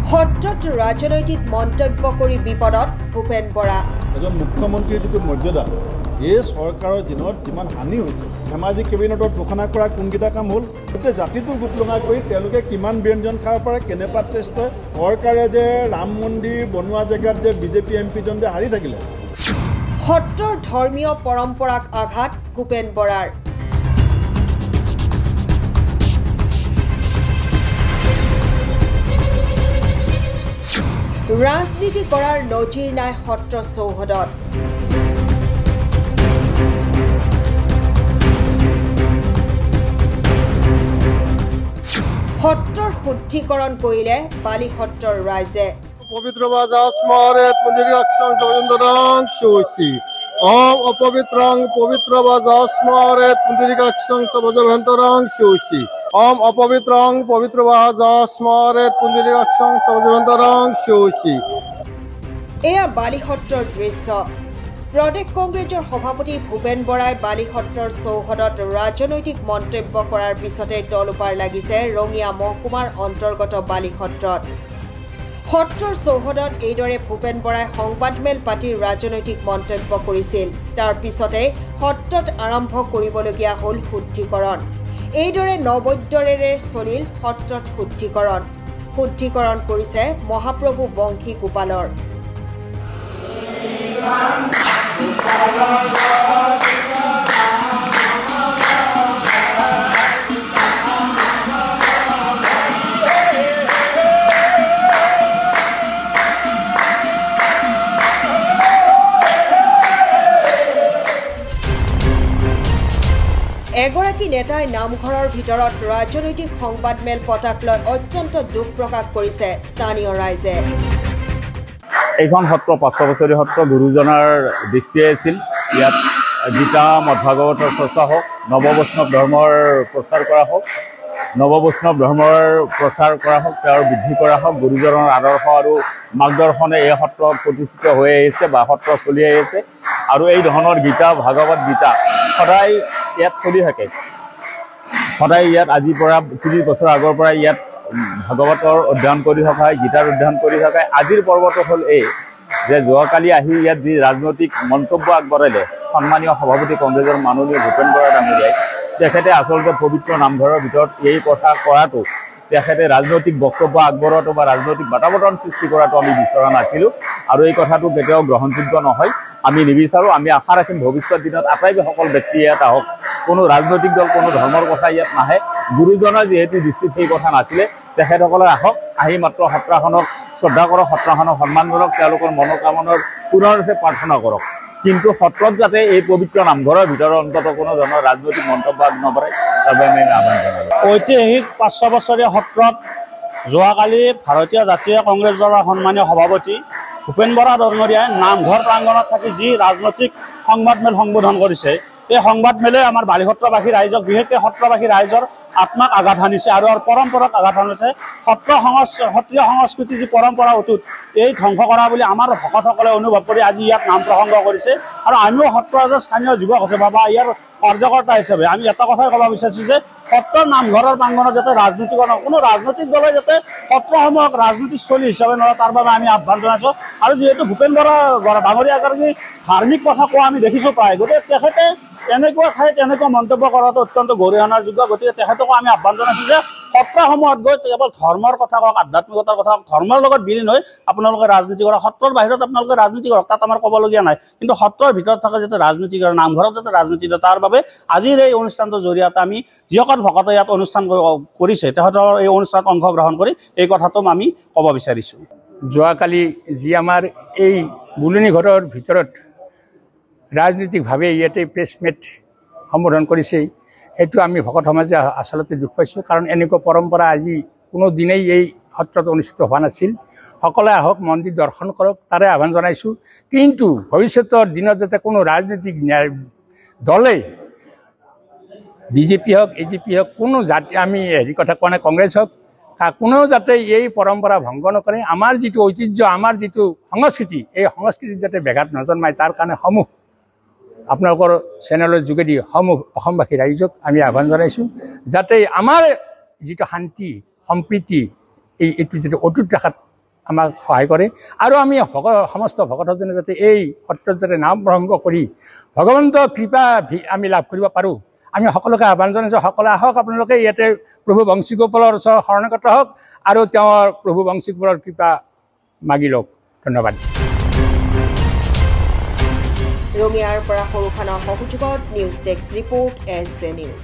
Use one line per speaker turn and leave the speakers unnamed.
সত্ৰত ৰাজনৈতিক মন্তব্য কৰি বিপদত ভূপেন বৰা।
এজন মুখ্যমন্ত্ৰীৰ যিটো মৰ্যাদা এই চৰকাৰৰ দিনত যিমান হানি হৈছে, ধেমাজি কেবিনেটত ঘোষণা কৰা কোনকেইটা কাম হ'ল, গোটেই জাতিটো গোপলঙা কৰি তেওঁলোকে কিমান ব্যঞ্জন খাব পাৰে, কেনেকুৱা টেষ্ট হয়। চৰকাৰে যে ৰাম মন্দিৰ বনোৱা জেগাত যে বিজেপি এমপিজন যে হাৰি থাকিলে।
সত্ৰৰ ধৰ্মীয় পৰম্পৰাক আঘাত ভূপেন বৰাৰ। ৰাজনীতি কৰাৰ নজিৰ নাই সত্ৰ চৌহদত। সত্ৰৰ শুদ্ধিকৰণ কৰিলে বালি সত্ৰৰ ৰাইজে।
পবিত্র বাজার স্মারক মন্দিরাক্ষং সবজন্দরাং শোষি ওম অপবিত্রং পবিত্র বাজার স্মারক মন্দিরাক্ষং সবজভন্তরাং শোষি ওম অপবিত্রং পবিত্র বাজার স্মারক মন্দিরাক্ষং সবজভন্তরাং শোষি।
এয়া বালি সত্ৰৰ দৃশ্য। প্ৰদেশ কংগ্ৰেছৰ সভাপতি ভূপেন বৰাই বালি সত্ৰৰ চৌহদত ৰাজনৈতিক মন্তব্য কৰাৰ পিছতে তলুপাৰ লাগিছে ৰঙিয়া মহকুমাৰ অন্তৰ্গত বালি সত্ৰত। সত্ৰৰ চৌহদত এইদৰে ভূপেন বৰাই সংবাদমেল পাতি ৰাজনৈতিক মন্তব্য কৰিছিল। তাৰ পিছতে সত্ৰত আৰম্ভ কৰিবলগীয়া হ'ল শুদ্ধিকৰণ। এইদৰে নবদ্যৰেৰে চলিল সত্ৰত শুদ্ধিকৰণ কৰিছে মহাপ্ৰভু বংশী গোপালৰ। এগৰাকী নেতাই নামঘৰৰ ভিতৰত ৰাজনৈতিক সংবাদমেল পতাক লৈ অত্যন্ত দুখ প্ৰকাশ কৰিছে স্থানীয় ৰাইজে।
এইখন সত্ৰ 500 বছৰীয়া সত্ৰ গুৰুজনাৰ দৃষ্টিয়ে আছিল। ইয়াত গীতা মধ্যাগৱতৰ চৰ্চা হওক, নৱবৈষ্ণৱ ধৰ্মৰ প্ৰচাৰ কৰা হওক, তেওঁৰ বৃদ্ধি কৰা হওক, গুৰুজনৰ আদৰ্শ আৰু মাৰ্গদৰ্শনে এই সত্ৰ প্ৰতিষ্ঠিত হৈ আহিছে বা সত্ৰ চলি আহিছে। আৰু এই ধৰণৰ গীতা ভাগৱত গীতা সদায় ইয়াত চলি থাকে। সদায় ইয়াত আজিৰ পৰা 30 বছৰ আগৰ পৰা ইয়াত ভাগৱতৰ অধ্যয়ন কৰি থকা হয়, গীতাৰ অধ্যয়ন কৰি থকা হয়। আজিৰ পৰ্বটো হ'ল এই যে যোৱাকালি আহি ইয়াত যি ৰাজনৈতিক মন্তব্য আগবঢ়ালে সন্মানীয় সভাপতি কংগ্ৰেছৰ মাননীয় ভূপেন বৰা ডাঙৰীয়াই, তেখেতে আচলতে পবিত্ৰ নামঘৰৰ ভিতৰত এই কথা কৰাটো, তেখেতে ৰাজনৈতিক বক্তব্য আগবঢ়োৱাটো বা ৰাজনৈতিক বাতাবৰণ সৃষ্টি কৰাটো আমি বিচৰা নাছিলোঁ। আৰু এই কথাটো কেতিয়াও গ্ৰহণযোগ্য নহয়, আমি নিবিচাৰোঁ। আমি আশা ৰাখিম ভৱিষ্যত দিনত আটাইসকল ব্যক্তি ইয়াত আহক, কোনো ৰাজনৈতিক দল, কোনো ধৰ্মৰ কথা ইয়াত নাহে। গুৰুজনাৰ যিহেতু দৃষ্টিত সেই কথা নাছিলে, তেখেতসকলে আহক, আহি মাত্ৰ সত্ৰখনক শ্ৰদ্ধা কৰক, সত্ৰখনক সন্মান কৰক, তেওঁলোকৰ মনোকামনাৰ পুনৰূপে প্ৰাৰ্থনা কৰক। কিন্তু সত্ৰত যাতে এই পবিত্ৰ নামঘৰৰ ভিতৰত অন্তত কোনো ধৰণৰ ৰাজনৈতিক মন্তব্য নকৰে, তাৰ বাবে আমি আহ্বান জনালোঁ।
ঐতিহাসিক 500 বছৰীয়া সত্ৰত যোৱাকালি ভাৰতীয় জাতীয় কংগ্ৰেছ দলৰ সন্মানীয় সভাপতি ভূপেন বৰা ডাঙৰীয়াই নামঘৰ প্ৰাংগণত থাকি যি ৰাজনৈতিক সংবাদমেল সম্বোধন কৰিছে, এই সংবাদমেলে আমাৰ বালিসত্ৰবাসী ৰাইজক, বিশেষকৈ সত্ৰবাসী ৰাইজৰ আত্মাক আঘাত সানিছে আৰু পৰম্পৰাক আঘাত সানিছে। সত্ৰীয় সংস্কৃতিৰ যি পৰম্পৰা অটুট, এই ধ্বংস কৰা বুলি আমাৰ ভকতসকলে অনুভৱ কৰি আজি ইয়াত নাম প্ৰসংগ কৰিছে। আৰু আমিও সত্ৰৰ স্থানীয় যুৱক হিচাপে বা ইয়াৰ কাৰ্যকৰ্তা হিচাপে আমি এটা কথাই ক'ব বিচাৰিছোঁ যে সত্ৰৰ নামঘৰৰ প্ৰাংগণত যাতে ৰাজনীতি কৰা, কোনো ৰাজনৈতিক দলে যাতে সত্ৰসমূহক ৰাজনীতিস্থলী হিচাপে নলয়, তাৰ বাবে আমি আহ্বান জনাইছোঁ। আৰু যিহেতু ভূপেন বৰা ডাঙৰীয়া এগৰাকী ধাৰ্মিক কথা কোৱা আমি দেখিছোঁ প্ৰায়, গতিকে তেখেতে এনেকুৱা ঠাইত এনেকুৱা মন্তব্য কৰাটো অত্যন্ত গৰিহণাৰ যোগ্য। গতিকে তেখেতকো আমি আহ্বান জনাইছোঁ যে সত্ৰসমূহত গৈ কেৱল ধৰ্মৰ কথা কওক, আধ্যাত্মিকতাৰ কথা কওক, ধৰ্মৰ লগত বিলীন হৈ আপোনালোকে ৰাজনীতি কৰক। সত্ৰৰ বাহিৰত আপোনালোকে ৰাজনীতি কৰক, তাত আমাৰ ক'বলগীয়া নাই। কিন্তু সত্ৰৰ ভিতৰত থকা যাতে ৰাজনীতি কৰে, নামঘৰত যাতে ৰাজনীতি কৰে, তাৰ বাবে আজিৰ এই অনুষ্ঠানটোৰ জৰিয়তে আমি যিসকল ভকতে ইয়াত অনুষ্ঠান কৰিছে, তেখেতৰ এই অনুষ্ঠানত অংশগ্ৰহণ কৰি এই কথাটো আমি ক'ব বিচাৰিছোঁ।
যোৱাকালি যি আমাৰ এই বুলনি ঘৰৰ ভিতৰত ৰাজনৈতিকভাৱে ইয়াতে প্ৰেছমেট সম্বোধন কৰিছে, সেইটো আমি ভকত সমাজে আচলতে দুখ পাইছোঁ। কাৰণ এনেকুৱা পৰম্পৰা আজি কোনো দিনেই এই সত্ৰত অনুষ্ঠিত হোৱা নাছিল। সকলোৱে আহক, মন্দিৰ দৰ্শন কৰক, তাৰে আহ্বান জনাইছোঁ। কিন্তু ভৱিষ্যতৰ দিনত যাতে কোনো ৰাজনৈতিক দলে, বিজেপি হওক, এজিপি হওক, কোনো জাতি, আমি হেৰি কথা কোৱা নাই, কংগ্ৰেছ হওক, কোনো যাতে এই পৰম্পৰা ভংগ নকৰে। আমাৰ যিটো ঐতিহ্য, আমাৰ যিটো সংস্কৃতি, এই সংস্কৃতিত যাতে ব্যাঘাত নজন্মায়, তাৰ কাৰণে সমূহ আপোনালোকৰ চেনেলৰ যোগেদি সমূহ অসমবাসী ৰাইজক আমি আহ্বান জনাইছোঁ, যাতে আমাৰ যিটো শান্তি সম্প্ৰীতি এইটো যাতে অটুট ৰখাত আমাক সহায় কৰে আৰু আমি সমস্ত ভকতজনে যাতে এই সত্ৰত যাতে নাম প্ৰসংগ কৰি ভগৱন্তৰ কৃপা আমি লাভ কৰিব পাৰোঁ আমি সকলোকে আহ্বান জনাইছোঁ সকলে আহক আপোনালোকে ইয়াতে প্ৰভু বংশীগোপালৰ ওচৰত শৰণাগত হওক আৰু তেওঁৰ প্ৰভু বংশীগোপালৰ কৃপা মাগি লওক ধন্যবাদ
ৰঙিয়াৰ পৰা সৰুখানৰ সহযোগত news desk report SJ news